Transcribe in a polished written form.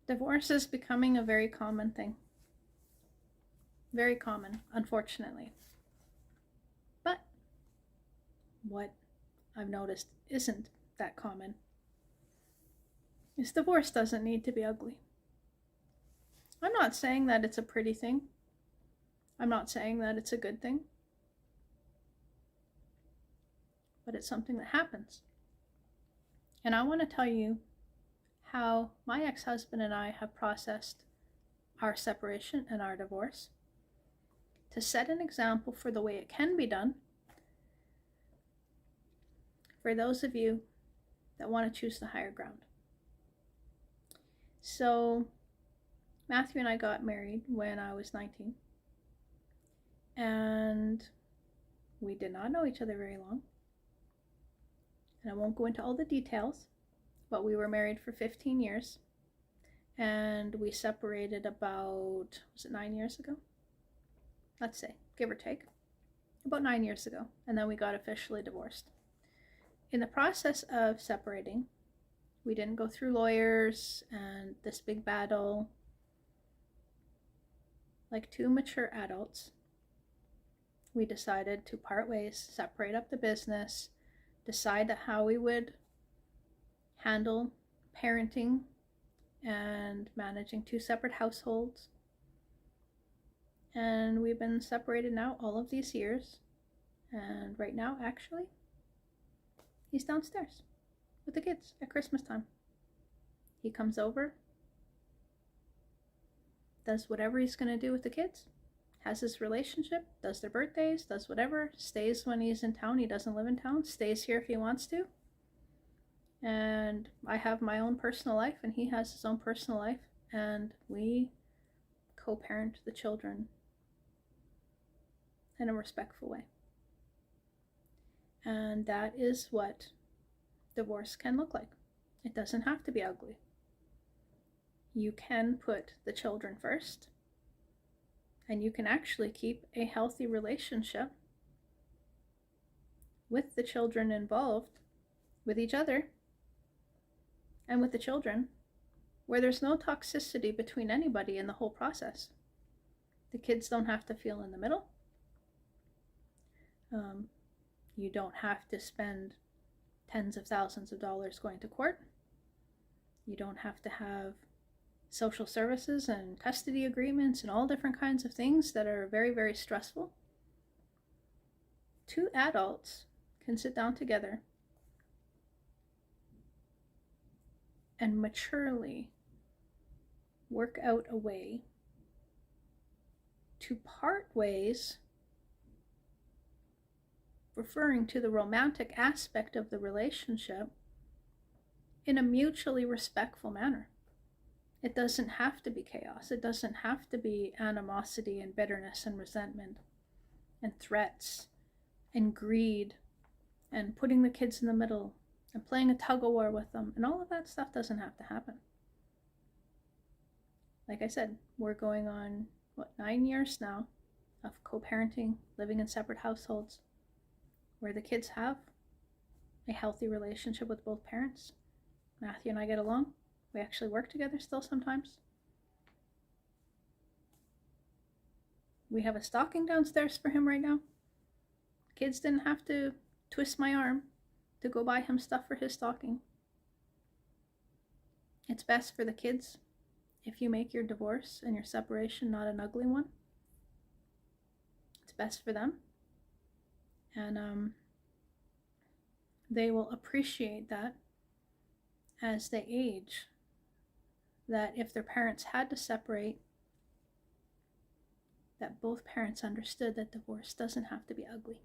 Divorce is becoming a very common thing. Very common, unfortunately. But what I've noticed isn't that common is divorce doesn't need to be ugly. I'm not saying that it's a pretty thing. I'm not saying that it's a good thing. But it's something that happens. And I want to tell you how my ex-husband and I have processed our separation and our divorce to set an example for the way it can be done for those of you that want to choose the higher ground. So Matthew and I got married when I was 19, and we did not know each other very long. And I won't go into all the details, but we were married for 15 years, and we separated about, was it 9 years ago? Let's say, give or take, about 9 years ago, and then we got officially divorced. In the process of separating, we didn't go through lawyers and this big battle. Like two mature adults, we decided to part ways, separate up the business, decide how we would handle parenting and managing two separate households. And we've been separated now all of these years. And right now, actually, he's downstairs with the kids at Christmas time. He comes over, does whatever he's going to do with the kids, has his relationship, does their birthdays, does whatever, stays when he's in town. He doesn't live in town, stays here if he wants to. And I have my own personal life, and he has his own personal life, and we co-parent the children in a respectful way. And that is what divorce can look like. It doesn't have to be ugly. You can put the children first, and you can actually keep a healthy relationship with the children involved, with each other, and with the children, where there's no toxicity between anybody in the whole process. The kids don't have to feel in the middle. You don't have to spend tens of thousands of dollars going to court. You don't have to have social services and custody agreements and all different kinds of things that are very, very stressful. Two adults can sit down together and maturely work out a way to part ways, referring to the romantic aspect of the relationship, in a mutually respectful manner. It doesn't have to be chaos. It doesn't have to be animosity and bitterness and resentment and threats and greed and putting the kids in the middle and playing a tug-of-war with them, and all of that stuff doesn't have to happen. Like I said, we're going on, 9 years now of co-parenting, living in separate households, where the kids have a healthy relationship with both parents. Matthew and I get along. We actually work together still sometimes. We have a stocking downstairs for him right now. Kids didn't have to twist my arm to go buy him stuff for his stocking. It's best for the kids if you make your divorce and your separation not an ugly one. It's best for them. And they will appreciate that as they age, that if their parents had to separate, that both parents understood that divorce doesn't have to be ugly.